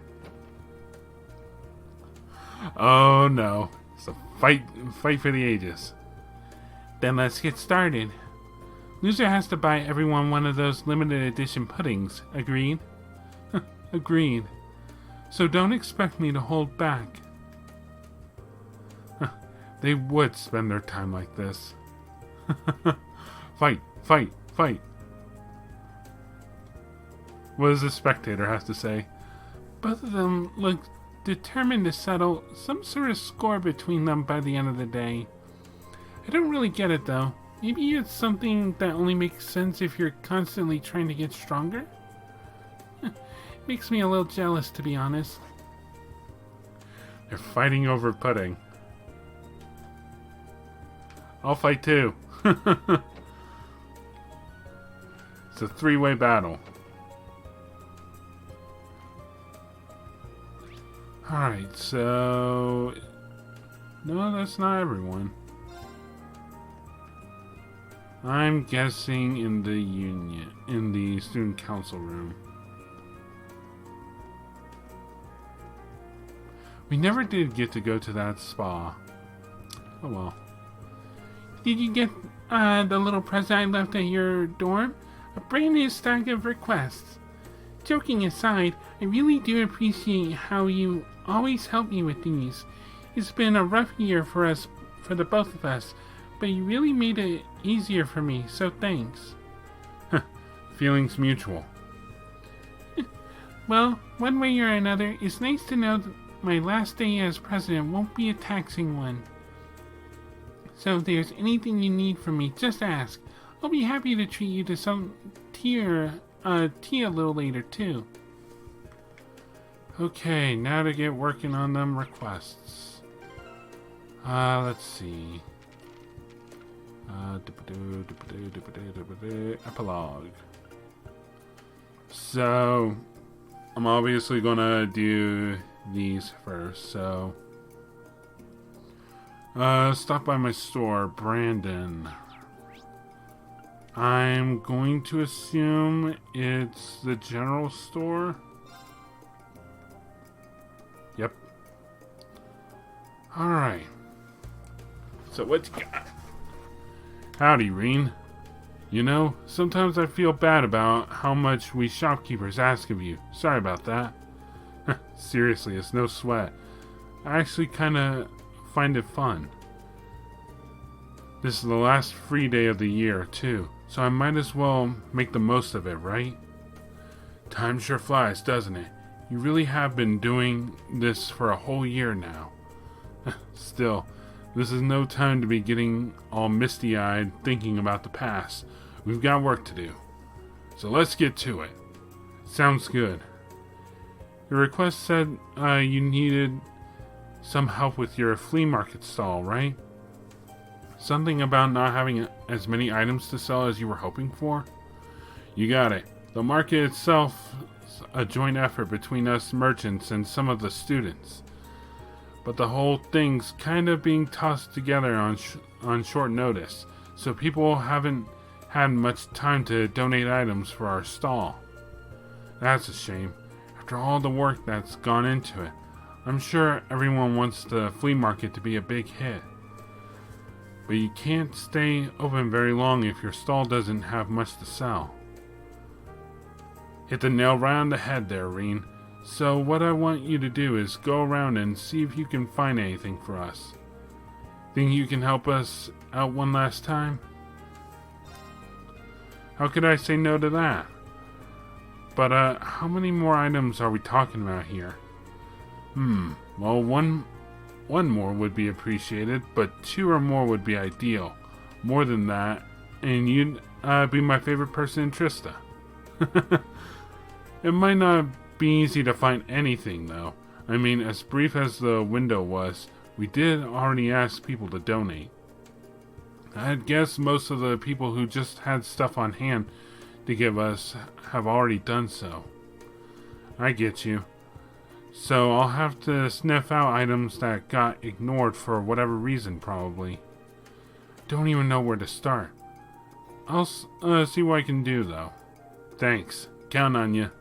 Oh no. It's a fight for the ages. Then let's get started. Loser has to buy everyone one of those limited edition puddings. Agreed? Agreed. So don't expect me to hold back. They would spend their time like this. Fight, fight, fight. What does the spectator have to say? Both of them look determined to settle some sort of score between them by the end of the day. I don't really get it though. Maybe it's something that only makes sense if you're constantly trying to get stronger? Makes me a little jealous, to be honest. They're fighting over pudding. I'll fight too. It's a three-way battle. Alright, so... No, that's not everyone. I'm guessing in the union, in the student council room. We never did get to go to that spa. Oh well. Did you get the little present I left at your dorm? A brand new stack of requests. Joking aside, I really do appreciate how you always help me with these. It's been a rough year for the both of us, but you really made it easier for me, so thanks. Feelings mutual. Well, one way or another, it's nice to know my last day as president won't be a taxing one. So if there's anything you need from me, just ask. I'll be happy to treat you to some tea a little later, too. Okay, now to get working on them requests. Let's see. Epilogue. So, I'm obviously gonna do these first, so... stop by my store, Brandon. I'm going to assume it's the general store. Yep. Alright. So what you got? Howdy, Reen. You know, sometimes I feel bad about how much we shopkeepers ask of you. Sorry about that. Seriously, it's no sweat. I actually kinda find it fun. This is the last free day of the year, too, so I might as well make the most of it, right? Time sure flies, doesn't it? You really have been doing this for a whole year now. Still, this is no time to be getting all misty-eyed thinking about the past. We've got work to do. So let's get to it. Sounds good. Your request said you needed some help with your flea market stall, right? Something about not having as many items to sell as you were hoping for? You got it. The market itself is a joint effort between us merchants and some of the students. But the whole thing's kind of being tossed together on short notice, so people haven't had much time to donate items for our stall. That's a shame. After all the work that's gone into it, I'm sure everyone wants the flea market to be a big hit. But you can't stay open very long if your stall doesn't have much to sell. Hit the nail right on the head there, Reen. So what I want you to do is go around and see if you can find anything for us. Think you can help us out one last time? How could I say no to that? But how many more items are we talking about here? Well, one more would be appreciated, but 2 or more would be ideal. More than that, and you'd be my favorite person in Trista. It might not be easy to find anything, though. I mean, as brief as the window was, we did already ask people to donate. I'd guess most of the people who just had stuff on hand to give us have already done so. I get you. So I'll have to sniff out items that got ignored for whatever reason, probably. Don't even know where to start. I'll see what I can do, though. Thanks. Count on you.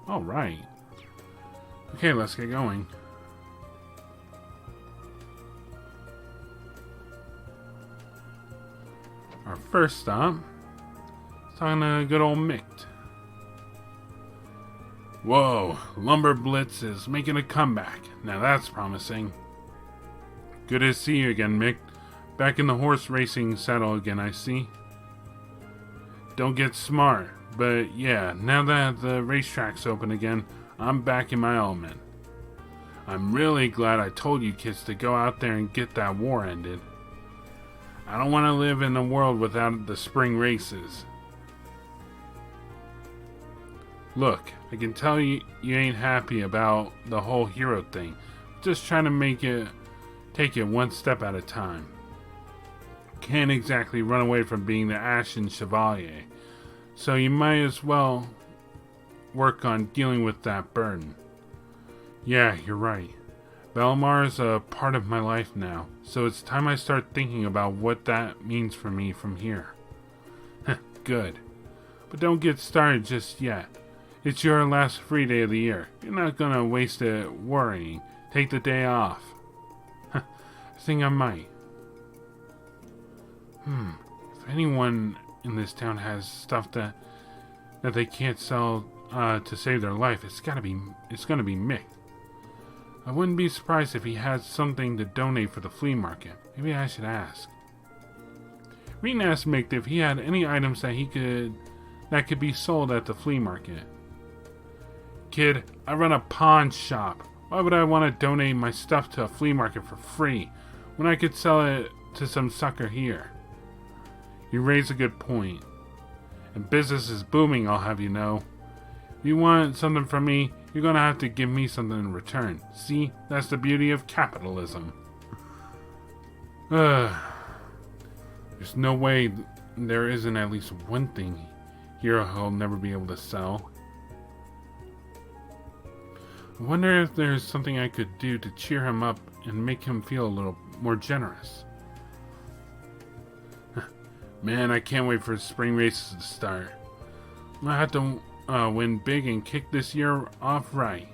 Alright. Okay, let's get going. Our first stop is on a good old Mick. Whoa, Lumber Blitz is making a comeback. Now that's promising. Good to see you again, Mick. Back in the horse racing saddle again, I see. Don't get smart, but yeah, now that the racetrack's open again, I'm back in my element. I'm really glad I told you kids to go out there and get that war ended. I don't want to live in a world without the spring races. Look, I can tell you ain't happy about the whole hero thing. Just trying to take it one step at a time. Can't exactly run away from being the Ashen Chevalier, so you might as well work on dealing with that burden. Yeah, you're right. Valimar is a part of my life now, so it's time I start thinking about what that means for me from here. Good. But don't get started just yet. It's your last free day of the year. You're not gonna waste it worrying. Take the day off. I think I might. If anyone in this town has stuff that they can't sell to save their life, it's gonna be Mick. I wouldn't be surprised if he had something to donate for the flea market. Maybe I should ask. Reen asked Mick if he had any items that could be sold at the flea market. Kid, I run a pawn shop. Why would I want to donate my stuff to a flea market for free when I could sell it to some sucker here? You raise a good point. And business is booming, I'll have you know. If you want something from me, you're gonna have to give me something in return. See, that's the beauty of capitalism. There's no way there isn't at least one thing here he'll never be able to sell. I wonder if there's something I could do to cheer him up and make him feel a little more generous. Man, I can't wait for spring races to start. I have to win big and kick this year off right.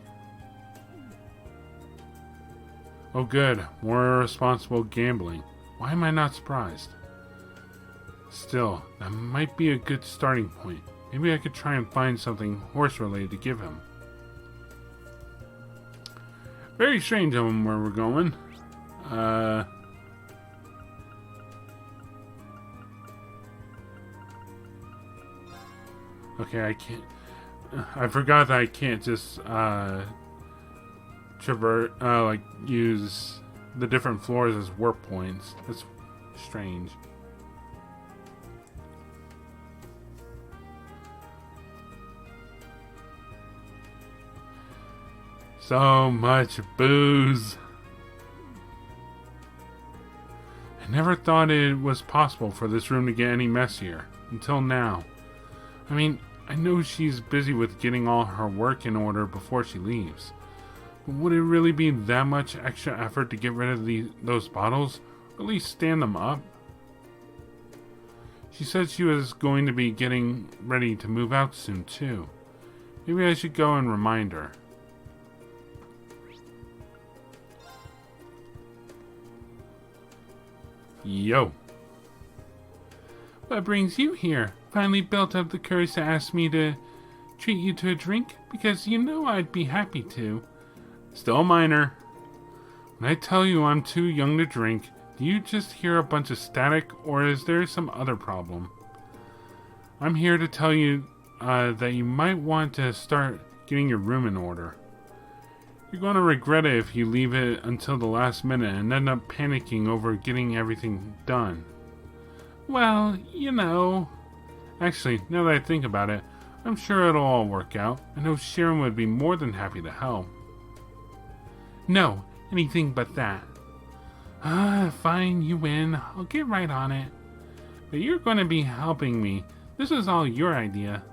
Oh good, more responsible gambling. Why am I not surprised? Still, that might be a good starting point. Maybe I could try and find something horse-related to give him. Very strange on where we're going. Okay, I can't... I forgot that I can't just, use the different floors as warp points. That's strange. So much booze. I never thought it was possible for this room to get any messier. Until now. I mean, I know she's busy with getting all her work in order before she leaves. But would it really be that much extra effort to get rid of those bottles? Or at least stand them up? She said she was going to be getting ready to move out soon too. Maybe I should go and remind her. Yo. What brings you here? Finally built up the courage to ask me to treat you to a drink? Because you know I'd be happy to. Still a minor. When I tell you I'm too young to drink, do you just hear a bunch of static, or is there some other problem? I'm here to tell you that you might want to start getting your room in order. You're going to regret it if you leave it until the last minute and end up panicking over getting everything done. Well, you know... Actually, now that I think about it, I'm sure it'll all work out. I know Sharon would be more than happy to help. No, anything but that. Fine, you win. I'll get right on it. But you're going to be helping me. This is all your idea.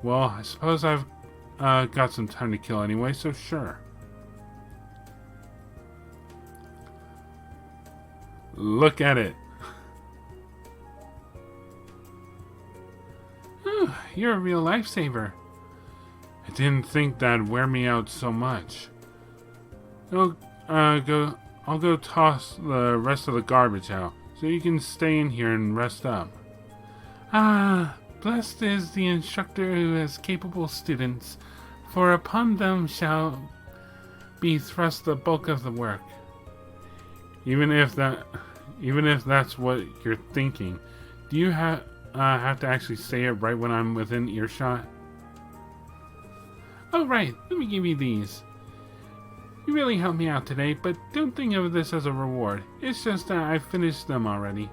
Well, I suppose I've got some time to kill anyway, so sure. Look at it. You're a real lifesaver. I didn't think that'd wear me out so much. I'll go toss the rest of the garbage out, so you can stay in here and rest up. Blessed is the instructor who has capable students, for upon them shall be thrust the bulk of the work. Even if that's what you're thinking, do you have to actually say it right when I'm within earshot? Oh right, let me give you these. You really helped me out today, but don't think of this as a reward. It's just that I've finished them already.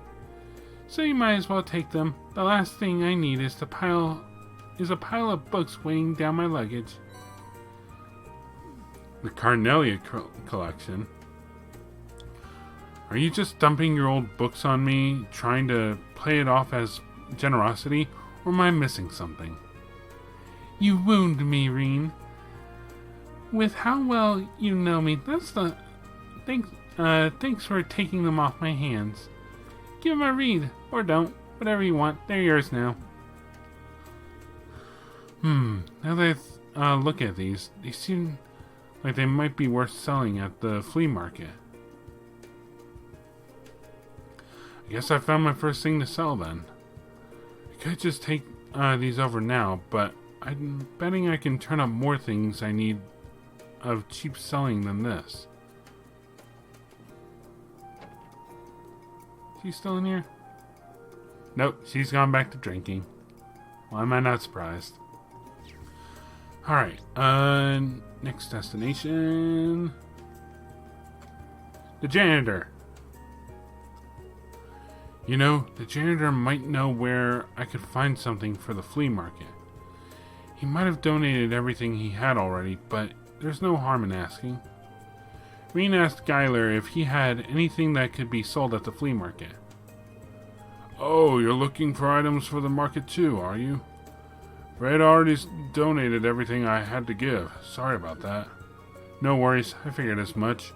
So you might as well take them. The last thing I need is a pile of books weighing down my luggage. The Carnelia collection. Are you just dumping your old books on me, trying to play it off as generosity, or am I missing something? You wound me, Reen. With how well you know me, that's the... Thanks for taking them off my hands. Give them a read, or don't. Whatever you want, they're yours now. Now that I look at these, they seem like they might be worth selling at the flea market. I guess I found my first thing to sell then. I could just take these over now, but I'm betting I can turn up more things I need of cheap selling than this. She's still in here? Nope, she's gone back to drinking. Why am I not surprised? Alright, next destination. The janitor. You know, the janitor might know where I could find something for the flea market. He might have donated everything he had already, but there's no harm in asking. Reen asked Geiler if he had anything that could be sold at the flea market. Oh, you're looking for items for the market too, are you? Red already donated everything I had to give. Sorry about that. No worries, I figured as much.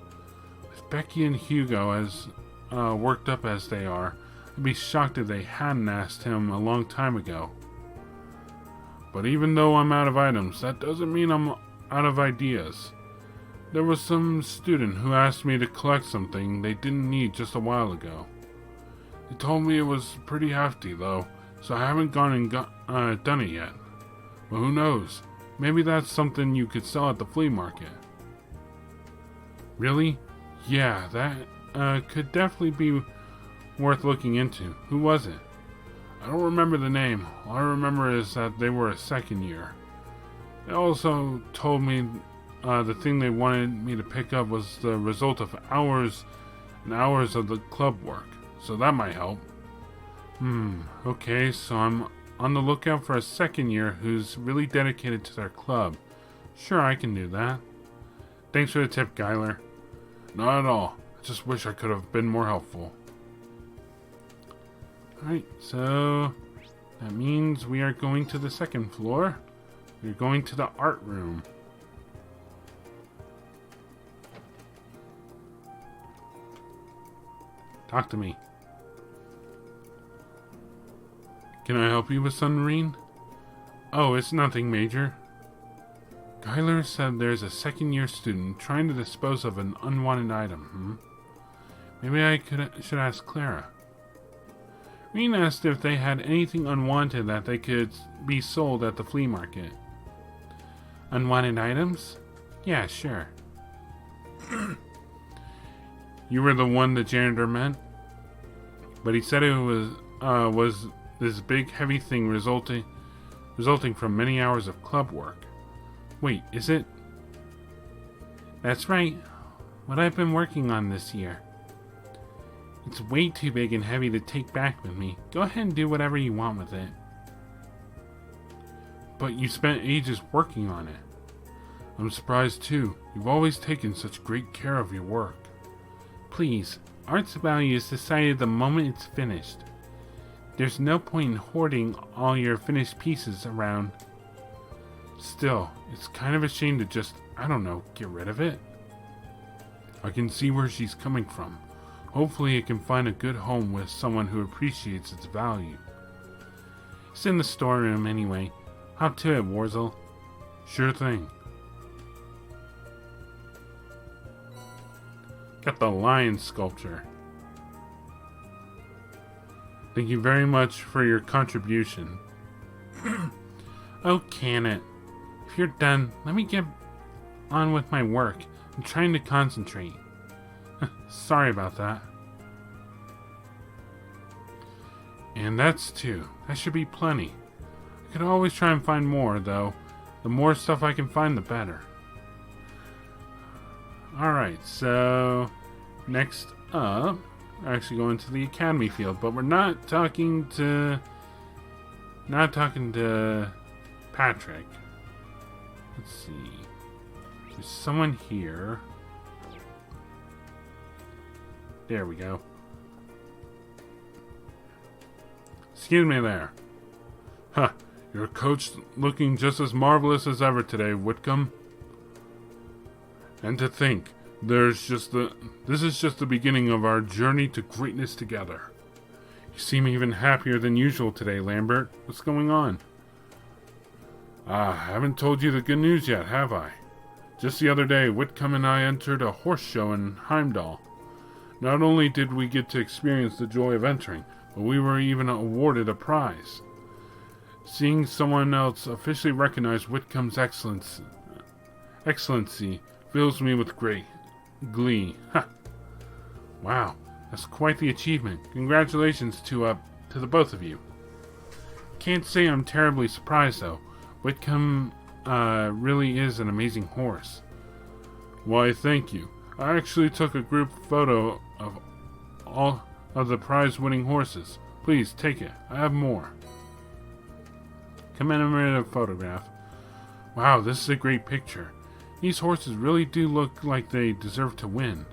With Becky and Hugo as worked up as they are, I'd be shocked if they hadn't asked him a long time ago. But even though I'm out of items, that doesn't mean I'm out of ideas. There was some student who asked me to collect something they didn't need just a while ago. They told me it was pretty hefty though, so I haven't gone and done it yet. But who knows? Maybe that's something you could sell at the flea market. Really? Yeah, that could definitely be worth looking into. Who was it? I don't remember the name. All I remember is that they were a second year. They also told me the thing they wanted me to pick up was the result of hours and hours of the club work, so that might help. Okay, so I'm on the lookout for a second year who's really dedicated to their club. Sure, I can do that. Thanks for the tip, Geiler. Not at all. I just wish I could have been more helpful. Alright, so that means we are going to the second floor. We're going to the art room. Talk to me. Can I help you with something, Reen? Oh, it's nothing major. Geiler said there's a second-year student trying to dispose of an unwanted item, Maybe I should ask Clara. Reen asked if they had anything unwanted that they could be sold at the flea market. Unwanted items? Yeah, sure. You were the one the janitor meant? But he said it was this big heavy thing resulting from many hours of club work. Wait, is it? That's right. What I've been working on this year. It's way too big and heavy to take back with me. Go ahead and do whatever you want with it. But you spent ages working on it. I'm surprised too. You've always taken such great care of your work. Please, art's value is decided the moment it's finished. There's no point in hoarding all your finished pieces around. Still, it's kind of a shame to just, I don't know, get rid of it. I can see where she's coming from. Hopefully it can find a good home with someone who appreciates its value. It's in the storeroom anyway. Hop to it, Warzel. Sure thing. Got the lion sculpture. Thank you very much for your contribution. Oh, can it? If you're done, let me get on with my work. I'm trying to concentrate. Sorry about that. And that's two. That should be plenty. I could always try and find more, though. The more stuff I can find, the better. Alright, so next up, we're actually going to the academy field, but we're not talking to Patrick. Let's see. There's someone here. There we go. Excuse me there. Huh, your coach looking just as marvelous as ever today, Whitcomb. And to think, this is just the beginning of our journey to greatness together. You seem even happier than usual today, Lambert. What's going on? I haven't told you the good news yet, have I? Just the other day, Whitcomb and I entered a horse show in Heimdall. Not only did we get to experience the joy of entering, but we were even awarded a prize. Seeing someone else officially recognize Whitcomb's excellency fills me with great glee. Ha! Wow, that's quite the achievement. Congratulations to the both of you. Can't say I'm terribly surprised though. Whitcomb really is an amazing horse. Why, thank you. I actually took a group photo of all of the prize-winning horses. Please, take it. I have more. Commemorative photograph. Wow, this is a great picture. These horses really do look like they deserve to win.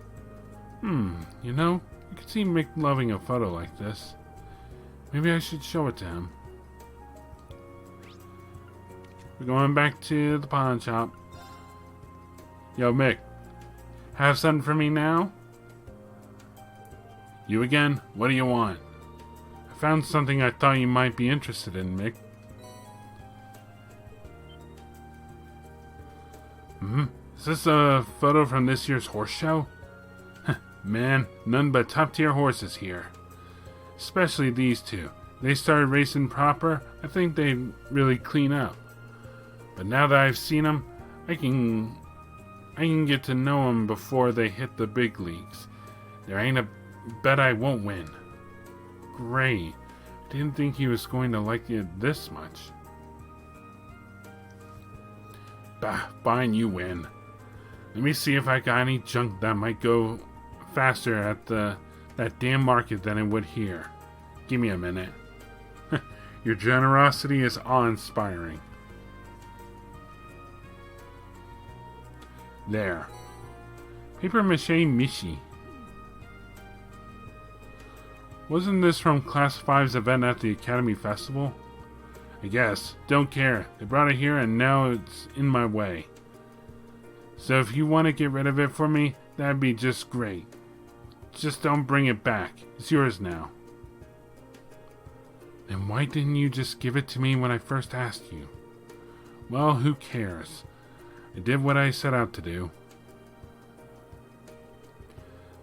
You know, I could see Mick loving a photo like this. Maybe I should show it to him. We're going back to the pawn shop. Yo, Mick. Have something for me now? You again? What do you want? I found something I thought you might be interested in, Mick. Is this a photo from this year's horse show? Man, none but top-tier horses here. Especially these two. They started racing proper, I think they really clean up. But now that I've seen them, I can get to know them before they hit the big leagues. There ain't a bet I won't win. Great. Didn't think he was going to like it this much. Bah, fine, you win. Let me see if I got any junk that might go faster at that damn market than it would here. Give me a minute. Your generosity is awe-inspiring. There. Paper mache Mishi. Wasn't this from Class V's event at the Academy Festival? I guess. Don't care. They brought it here and now it's in my way. So if you want to get rid of it for me, that'd be just great. Just don't bring it back. It's yours now. Then why didn't you just give it to me when I first asked you? Well, who cares? I did what I set out to do.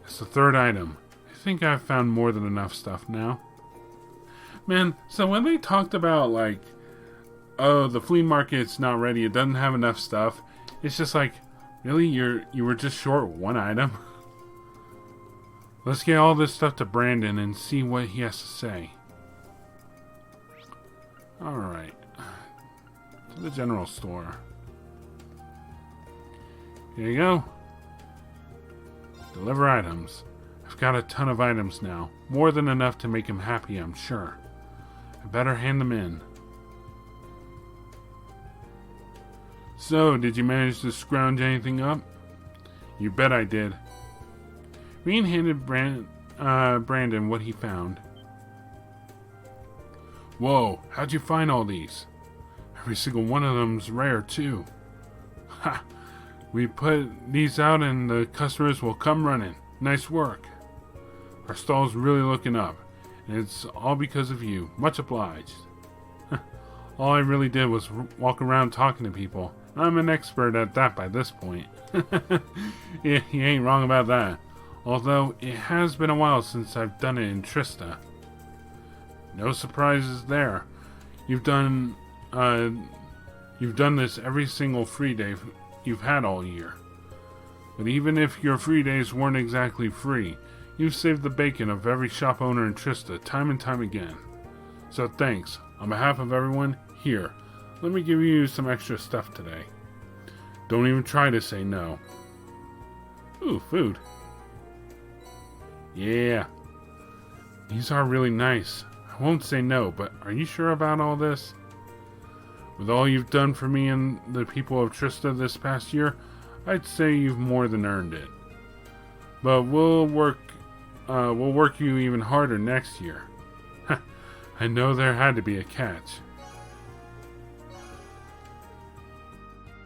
That's the third item. I think I've found more than enough stuff now. Man, so when they talked about, like, oh, the flea market's not ready, it doesn't have enough stuff, it's just like, really? You were just short one item? Let's get all this stuff to Brandon and see what he has to say. Alright. To the general store. Here you go. Deliver items. I've got a ton of items now. More than enough to make him happy, I'm sure. I better hand them in. So, did you manage to scrounge anything up? You bet I did. Reen handed Brandon what he found. Whoa, how'd you find all these? Every single one of them's rare, too. Ha! We put these out and the customers will come running. Nice work. Our stall's really looking up, and it's all because of you. Much obliged. All I really did was walk around talking to people. I'm an expert at that by this point. Yeah, you ain't wrong about that. Although, it has been a while since I've done it in Trista. No surprises there. You've done this every single free day you've had all year. But even if your free days weren't exactly free, you've saved the bacon of every shop owner in Trista time and time again. So thanks. On behalf of everyone, here, let me give you some extra stuff today. Don't even try to say no. Ooh, food. Yeah. These are really nice. I won't say no, but are you sure about all this? With all you've done for me and the people of Trista this past year, I'd say you've more than earned it. But we'll work you even harder next year. I know there had to be a catch.